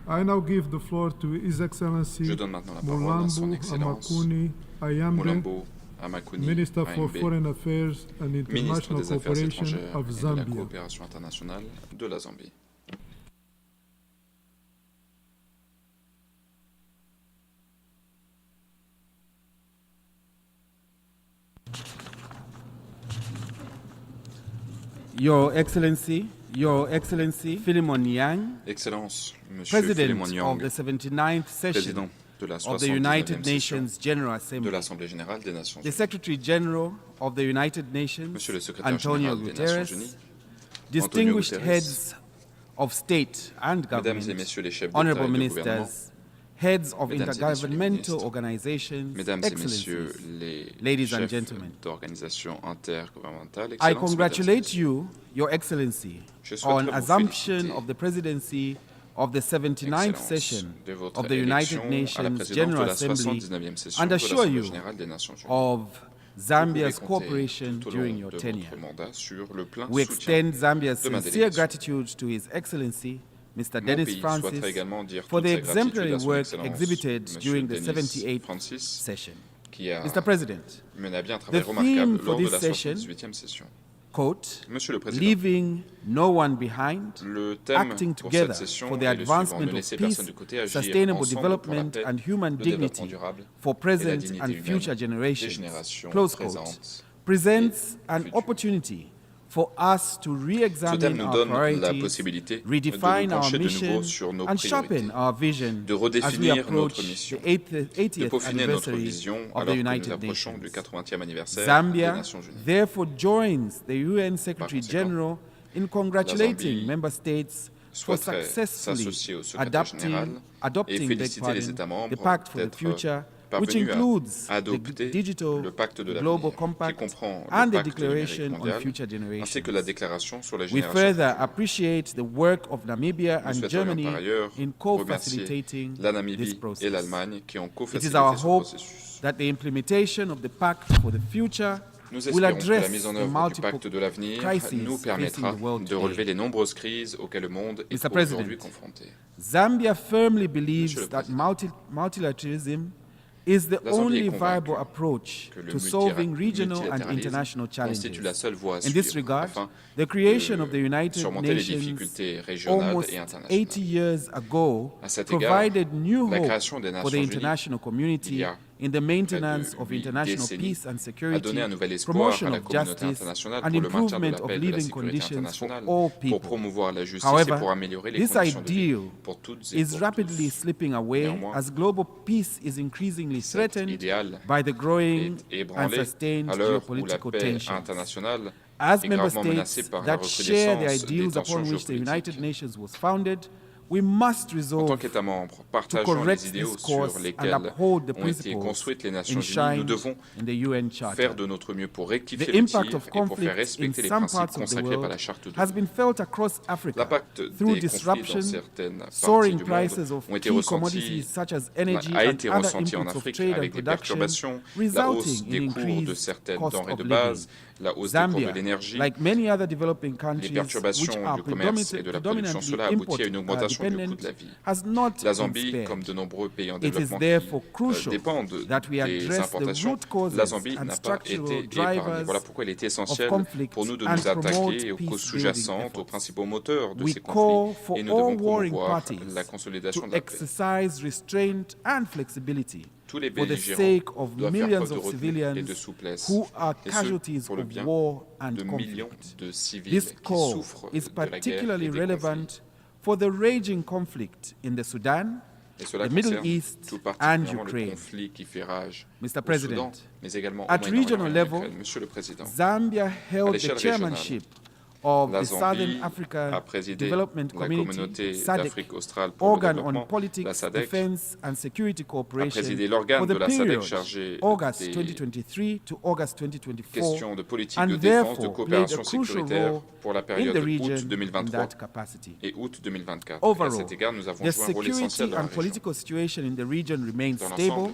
I now give the floor to His Excellency Je donne maintenant la parole à son Mulambo Excellence Hamakuni Haimbe, Mulambo Hamakuni Minister for Haimbe, Foreign Affairs and Ministre International des Affaires Cooperation étrangères of et de la Zambia. coopération internationale de la Zambie. Your Excellency, Philemon Yang, Excellence, Monsieur Philemon President Yang, of the 79th Président session de la of the 79e United session Nations General de Assembly, l'Assemblée générale des Nations the Unies. Secretary General of the United Nations, Monsieur le secrétaire Antonio général des Nations Guterres, Unies, distinguished Antonio Guterres, heads of state and Mesdames et government, Messieurs les chefs d'État honorable et de gouvernement, ministers, heads of Mesdames et Messieurs les intergovernmental ministres, organizations, Mesdames et Messieurs excellencies, les ladies and chefs gentlemen, d'organisations intergouvernementales, I Excellences, congratulate you, Your Excellency, Je souhaiterais on vous assumption féliciter, of the presidency of the 79th Excellence, session de votre of the United élection à la Nations présidence General de la Assembly 79e session and de assure l'Assemblée you générale des Nations Unies. of Vous Zambia's pouvez compter cooperation tout au during long your de tenure. votre mandat sur le plein We soutien extend Zambia's de ma sincere délégation. gratitude to His Excellency, Mr. Mon Dennis pays Francis, souhaiterait également dire for toute the sa gratitude exemplary à son work Excellence, exhibited Monsieur during the Dennis 78th Francis, session. qui a Mr. President, mené à bien un travail the remarquable theme for lors de this la session, 78e session. quote, Monsieur le Président, leaving no one behind, le thème acting pour together cette session for the est le suivant: advancement ne of laisser peace, personne de côté, agir sustainable ensemble pour la development paix, and human le développement dignity durable for et la present dignité and humaine future des generations, générations close quote, présentes presents et an futures. opportunity for us to Ce thème re-examine nous our donne la priorities, possibilité de redefine nous our pencher de mission, nouveau sur nos and priorités, sharpen our vision de as we redéfinir approach notre mission, the 80th de peaufiner notre anniversary vision of alors the que nous United approchons Nations. du 80e anniversaire des Zambia Nations Unies. therefore joins the UN Secretary conséquent, General in la congratulating Zambie member states for souhaiterait successfully s'associer au secrétaire général et adopting féliciter les États the membres Pact for the d'être Future, which parvenus includes à the adopter Digital le pacte de Global l'avenir, qui Compact comprend and le the pacte Declaration numérique on mondial, Future ainsi que la Generations. déclaration sur les We générations further futures. appreciate the work of Namibia Nous and souhaiterions Germany par ailleurs in remercier co-facilitating la this Namibie et process. l'Allemagne qui ont It is co-facilité our ce hope processus. that the implementation of the Pact for the Future Nous will espérons que la address mise en the œuvre du multiple pacte de l'avenir crises nous permettra facing the world de relever today. les nombreuses crises auxquelles le monde est Mr. President, aujourd'hui confronté. Zambia firmly Monsieur believes le that Président, multilateralism is the la Zambie only est viable convaincue approach que le to solving regional and multilatéralisme international constitue la challenges. seule voie à In this suivre regard, afin the creation of the de United surmonter les Nations difficultés régionales almost et 80 internationales. years ago À cet égard, provided new la hope création des for Nations the Unies, international il community y a in the maintenance près de of 8 international décennies, peace and a security, donné un nouvel espoir promotion à la of communauté justice, internationale and pour le maintien de improvement la of paix et de la living sécurité conditions for internationale, all pour people. promouvoir la justice et However, pour améliorer les this conditions de vie ideal pour toutes et is pour rapidly tous. slipping away Néanmoins, as global peace is increasingly cet threatened idéal by the growing est and ébranlé sustained à l'heure où la geopolitical paix tensions. internationale As est member gravement menacée states par la that share the recrudescence des ideals tensions upon which the United géopolitiques. Nations was founded, we must En tant resolve qu'États membres, to partageant correct les idéaux this course sur and lesquels uphold the ont été principles construites les Nations Unies, nous enshrined devons in the UN Charter. faire de notre mieux pour rectifier The le impact tir of et pour faire conflict in respecter les some principes parts of the consacrés par world la Charte de has l'ONU. been felt across Africa L'impact through des conflits dans disruption, certaines parties soaring du monde prices of ont été key ressentis, commodities such as energy a and été other ressenti en inputs of Afrique trade and avec des production, perturbations, la hausse resulting in des cours de increased certaines cost denrées of de living. base, la hausse des cours Zambia, de l'énergie, like many other developing les countries which perturbations are du commerce et de la production, predominantly cela aboutit à une import augmentation du coût dependent, de la vie. has not La been Zambie, spared. comme de nombreux pays en It is développement therefore qui crucial dépendent that we des address the importations, root causes la Zambie and n'a pas structural été épargnée. drivers Voilà pourquoi il est essentiel conflict pour nous de and nous attaquer promote aux causes peace sous-jacentes, building aux principaux moteurs de We ces call conflits, for et nous all devons warring promouvoir parties la consolidation to de la paix. exercise restraint and flexibility Tous les for the belligérants sake of doivent faire millions preuve de of retenue et de civilians souplesse, who are et ce, casualties pour le of bien war and de millions conflict. de civils This qui call souffrent is de la guerre et particularly des conflits. relevant for the raging conflict in the Sudan, Et cela the Middle concerne East tout and particulièrement le Ukraine. conflit qui fait rage Mr. au Soudan, President, mais également at au Moyen-Orient regional et en level, Ukraine. Monsieur le Président, Zambia held the l'échelle chairmanship of la the Southern Zambie Africa a présidé Development la Community, communauté SADC, d'Afrique australe pour le organ développement, on politics, la SADC, defense and security a cooperation présidé l'organe for de the la SADC period chargé August des 2023 to August 2024 questions de politique and de défense, de therefore coopération played a crucial sécuritaire role pour la in période the août region in 2023 that capacity. et août 2024. Et à Overall, cet égard, nous avons the joué un rôle essentiel security dans la and région. political situation in the region remains Dans stable, l'ensemble,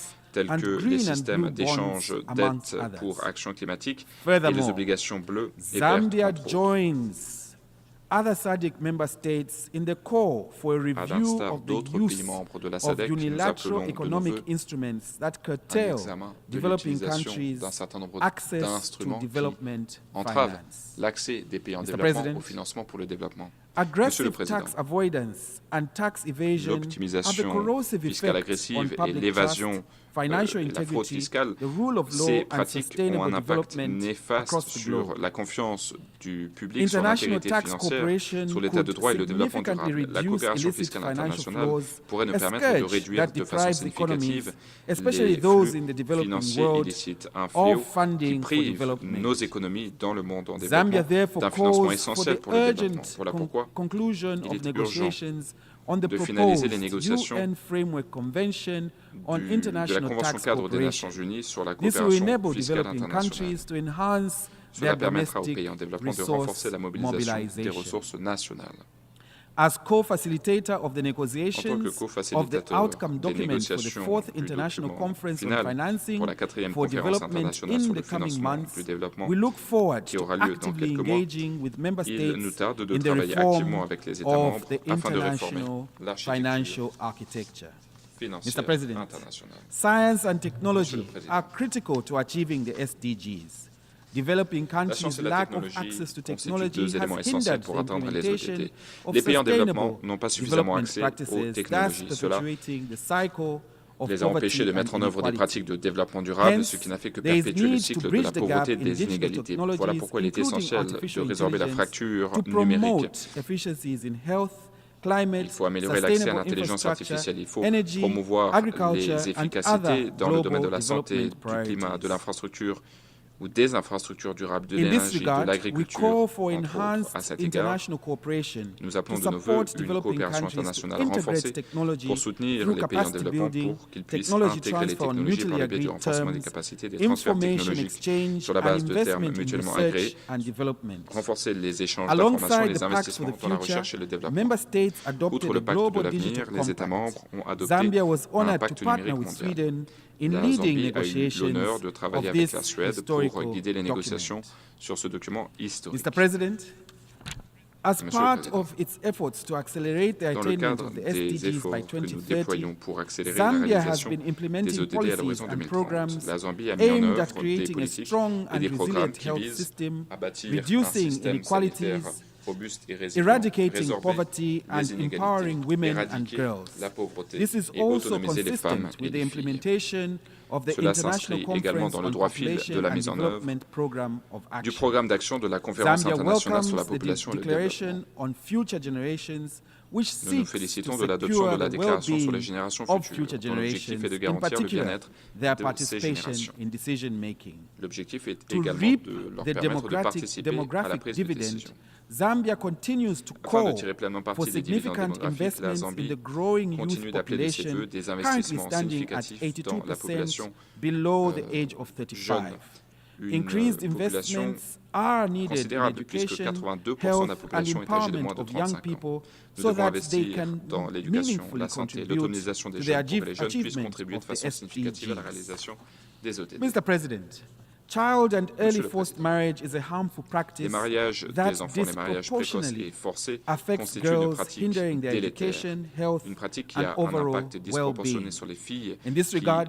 swaps tels and que green les and systèmes blue d'échange bonds, amongst dettes others. pour action climatique et les Furthermore, obligations bleues et Zambia vertes, entre autres. joins other SADC member states in the call for a À review l'instar of the d'autres pays use membres de la of SADC, nous unilateral appelons de nos economic vœux instruments that un curtail examen de developing l'utilisation countries' d'un certain nombre access to d'instruments qui development entravent finance. l'accès des pays en Mr. développement President, au financement pour le développement. Monsieur le Aggressive Président, tax avoidance and tax evasion have a l'optimisation corrosive fiscale effect on agressive et public trust, l'évasion, financial et la fraude integrity, fiscale, the rule of law ces and pratiques ont sustainable un impact development néfaste across the sur globe. la confiance du public, sur International l'intégrité tax financière, cooperation sur l'état de could droit et le développement significantly durable. La reduce coopération illicit fiscale financial internationale flows, pourrait nous a permettre de scourge réduire that de façon deprives economies, significative especially les those flux in the developing financiers world, illicites, un of fléau qui funding for prive development. nos économies dans le monde en Zambia développement therefore d'un financement calls for essentiel the pour le développement. urgent Voilà pourquoi conclusion il of est urgent negotiations on the de finaliser les proposed négociations UN Framework Convention on de la international Convention tax cadre des Nations cooperation. Unies sur la This will coopération enable fiscale developing internationale. countries to enhance Cela their permettra aux domestic pays en développement de resource renforcer la mobilisation des mobilization. ressources nationales. As co-facilitator of the En tant que negotiations of the co-facilitateur outcome des document for the négociations fourth du International document Conference on final Financing pour la 4e for conférence Development internationale in sur the le coming financement months, du développement we look forward qui to aura lieu dans actively quelques mois. engaging with member Il nous states tarde de in the travailler reform activement avec les États of membres the afin de réformer international l'architecture financial architecture. financière Mr. President, internationale. science and Monsieur technology le Président, are critical to achieving the SDGs. Developing la science countries' et la lack of technologie access to constituent technology deux éléments has essentiels hindered pour the atteindre les implementation ODD. of Les pays en développement sustainable n'ont pas suffisamment development accès aux practices, thus technologies. Cela perpetuating the cycle of les a empêchés de poverty mettre en and œuvre des inequality. pratiques de développement durable, Hence, ce qui n'a fait que there is perpétuer le need to cycle de bridge la the gap pauvreté et in des digital inégalités. Voilà technologies, pourquoi il est including essentiel de artificial résorber la intelligence, fracture to numérique. promote efficiencies in health, climate, Il faut améliorer l'accès à sustainable l'intelligence infrastructure, artificielle. Il faut energy, promouvoir agriculture, les and efficacités other dans le domaine de global la santé, development du climat, priorities. de l'infrastructure ou des infrastructures durables, de In this l'énergie, de regard, we l'agriculture, call for entre autres. À enhanced cet égard, international cooperation nous to appelons de nos vœux support une developing coopération countries to internationale integrate renforcée technology pour soutenir through les pays en capacity développement building, pour qu'ils puissent technology intégrer les transfer on technologies par mutually le biais du agreed renforcement des terms, capacités des transferts information technologiques exchange, sur la and base de termes investment in mutuellement research agréés, and development. renforcer les échanges d'informations, Alongside les the Pact for investissements the dans la Future, recherche et le développement. member states adopted Outre a le pacte de global l'avenir, digital les États compact. membres ont adopté Zambia was un honored to pacte partner numérique with mondial. Sweden in La leading Zambie a eu negotiations l'honneur de of travailler avec this la Suède pour historical guider les négociations document. sur ce document historique. Mr. President, as Monsieur le part Président, of its efforts to accelerate the dans le attainment cadre of the des SDGs efforts by que nous 2030, déployons pour accélérer la Zambia has réalisation been des implementing ODD à policies l'horizon and 2030, programs la Zambie a mis en aimed at œuvre des creating a politiques strong et and des programmes resilient qui health visent system, à bâtir un reducing système inequalities, sanitaire robuste et résilient, eradicating résorber poverty and les inégalités, empowering women and éradiquer girls. la pauvreté This is et also autonomiser les femmes consistent et with the les filles. implementation of the Cela International s'inscrit également Conference dans le on droit fil de Population la and mise en œuvre Development Program of du Action. programme d'action de la conférence Zambia internationale sur la welcomes the population et le développement. declaration on future generations, which Nous nous seeks félicitons to de l'adoption secure de la the déclaration sur les well-being générations of futures, future dont l'objectif generations, est de in garantir le particular bien-être their de ces participation générations. in decision making. L'objectif est To également reap de leur the permettre de participer à la demographic prise de dividend, décision. Zambia continues to Afin de call tirer pleinement for parti des dividendes significant démographiques, la investments in Zambie the growing youth continue d'appeler de ses population, vœux des currently investissements standing at significatifs dans la 82% population below the age of jeune. 35. Une Increased population investments are needed in considérable, puisque education, 82% de health, la and population est âgée de moins empowerment de of young 35 ans. people Nous so devons that they investir can dans l'éducation, meaningfully la santé et contribute l'autonomisation des to the jeunes pour que les jeunes puissent achievement contribuer de of the façon significative à la SDGs. réalisation des ODD. Mr. President, child and early le forced Président, marriage is a harmful les practice mariages that des enfants, les mariages précoces disproportionately et forcés affects constituent une girls, pratique hindering their délétère, education, health, une pratique qui and a un overall impact disproportionné well-being. sur les filles, In this qui regard,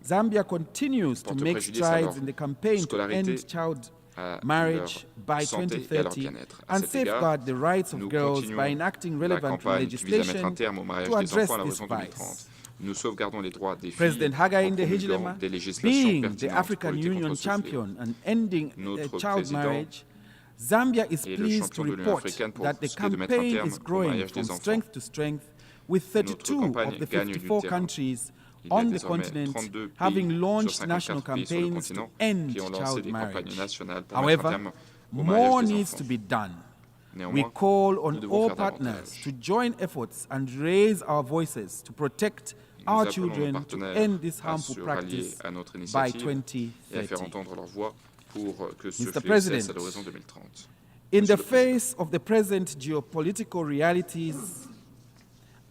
Zambia continues to porte make préjudice à strides leur in the campaign to scolarité, end child à marriage leur by santé et à leur 2030 bien-être. À and cet égard, safeguard the rights of nous girls continuons by enacting la relevant campagne qui vise à mettre legislation un terme au mariage to des address enfants à this l'horizon vice. 2030. Nous sauvegardons les droits des filles President Hakainde en promulguant Hichilema, des législations being the pertinentes African pour lutter Union contre ce fléau. champion and ending Notre child président marriage, Zambia is est le pleased to champion de l'Union report africaine pour that the ce qui est de mettre un campaign terme is au growing mariage from des enfants. strength to strength, with 32 campagne of the gagne du 54 terrain. countries Il y a on the désormais continent 32 pays having sur launched 54 national pays sur le campaigns to continent end qui ont lancé child des campagnes marriage. nationales pour mettre un However, terme au mariage more des needs enfants. to be done. We Néanmoins, call nous on devons all faire partners davantage. to join efforts and raise our voices to protect Nous our appelons nos children to partenaires end this à harmful se rallier practice à notre by initiative et à faire 2030. entendre leur voix pour que ce Mr. fléau President, cesse à l'horizon 2030. In Monsieur the le Président, face of the present geopolitical realities,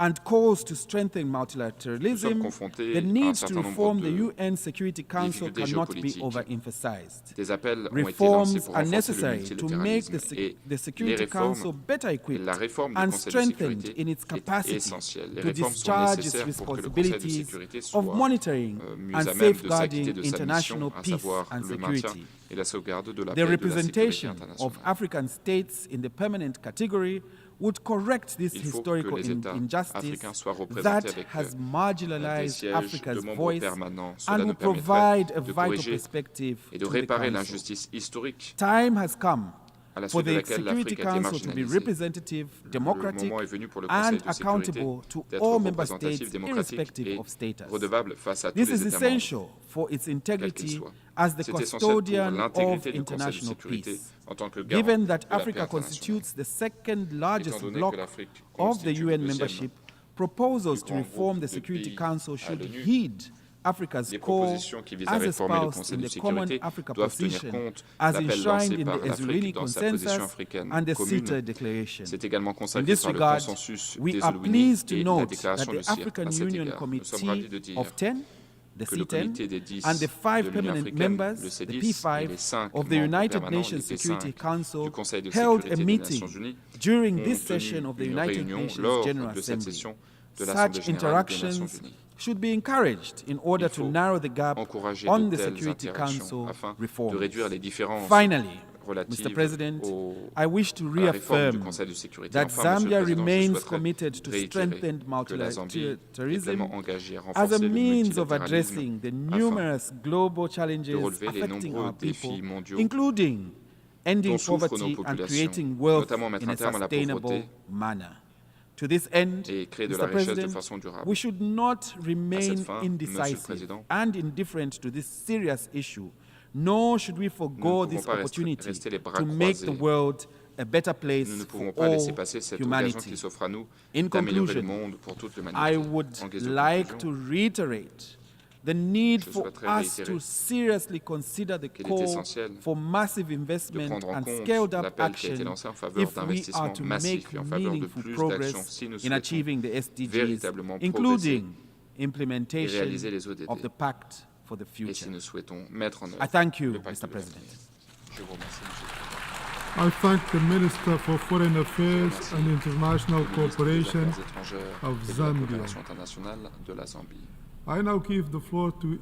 and calls to strengthen Nous sommes multilateralism, confrontés the à un need to certain nombre reform the de UN Security Council difficultés cannot be géopolitiques. overemphasized. Des appels ont été lancés Reforms pour are renforcer le necessary to make multilatéralisme et the les Security réformes Council better et equipped la réforme du and Conseil de strengthened sécurité in its est capacity essentielle. Les to réformes sont discharge its nécessaires pour que le Conseil de responsibilities sécurité of soit monitoring mieux and à même de s'acquitter safeguarding de sa mission, international à peace savoir and le maintien security. et la sauvegarde de la The paix et de la sécurité representation internationale. of African states in the permanent category would correct this Il faut que historical les États injustice africains soient représentés that avec has des marginalized sièges Africa's de membres voice permanents. and Cela nous will permettrait provide a de vital corriger perspective et de to the réparer Council. l'injustice historique Time has come à la for suite de the laquelle Security l'Afrique a été Council to be marginalisée. representative, Le democratic, moment est venu pour le Conseil and de sécurité accountable to d'être all member représentatif, states, démocratique irrespective et of status. redevable face à tous This les is États membres. essential for its integrity soit. as the C'est essentiel custodian pour of l'intégrité du Conseil de international sécurité peace. en tant que garant Given that de la paix Africa internationale. constitutes the second largest Étant donné bloc que l'Afrique of the constitue UN le deuxième membership, proposals plus to grand reform groupe the de Security pays Council à should l'ONU, heed Africa's les call propositions qui visent à as réformer le espoused Conseil in de the Common sécurité Africa doivent tenir position compte as d'appels enshrined lancés in par the l'Afrique Ezulini dans sa position Consensus africaine and the commune. CETA Declaration. C'est également In consacré this par le regard, consensus we des are Zuluini pleased to et la note that déclaration de the Sierre. African À cet Union égard, nous sommes ravis de Committee dire of 10, the que le comité C10, des 10 and the 5 de l'Union permanent africaine, members, le the C10 et P5 les 5 of the membres United permanents, Nations les Security P5 Council du Conseil de held sécurité a des meeting Nations Unies during ont this tenu session of the une United réunion Nations lors General de cette Assembly. session de l'Assemblée Such générale des Nations interactions Unies. should be encouraged in order Il to faut narrow the gap encourager on de the telles Security interactions Council afin de reforms. réduire les différences Finally, Mr. relatives President, à I wish to la réforme du reaffirm Conseil de sécurité. that Enfin, Monsieur le Zambia Président, je remains souhaiterais committed to réitérer strengthen que la Zambie est multilateralism pleinement engagée à as renforcer a le means of multilatéralisme addressing the afin numerous global challenges de relever les affecting nombreux our défis people, mondiaux including ending dont souffrent nos poverty and populations, creating wealth notamment mettre in un a terme à la sustainable pauvreté manner. To this end, et créer de la Mr. richesse de President, façon durable. we should not remain fin, Monsieur le indecisive Président, and indifferent to this serious issue, nor should we forgo nous ne this pouvons pas opportunity rester les bras to make the croisés. world a better place Nous ne for pouvons pas laisser all passer cette occasion humanity. qui s'offre à nous In d'améliorer le conclusion, monde pour toute I l'humanité. would En guise de like to conclusion, reiterate the need Je for souhaiterais us réitérer to seriously consider the qu'il est call essentiel for massive de investment prendre en and compte scaled up l'appel qui a été action lancé en faveur if we are d'investissements to massifs make et en faveur de meaningful plus progress d'actions si nous in souhaitons achieving the SDGs, véritablement including et implementation réaliser les ODD. of the Pact for the et si Future. nous souhaitons mettre en œuvre I thank you, le pacte Mr. de President. l'avenir. Je vous remercie, Monsieur le Président. I thank the Minister for Foreign Affairs and International Le ministre des Cooperation Affaires étrangères of et de la Zambia. coopération internationale de la Zambie. I now give the floor to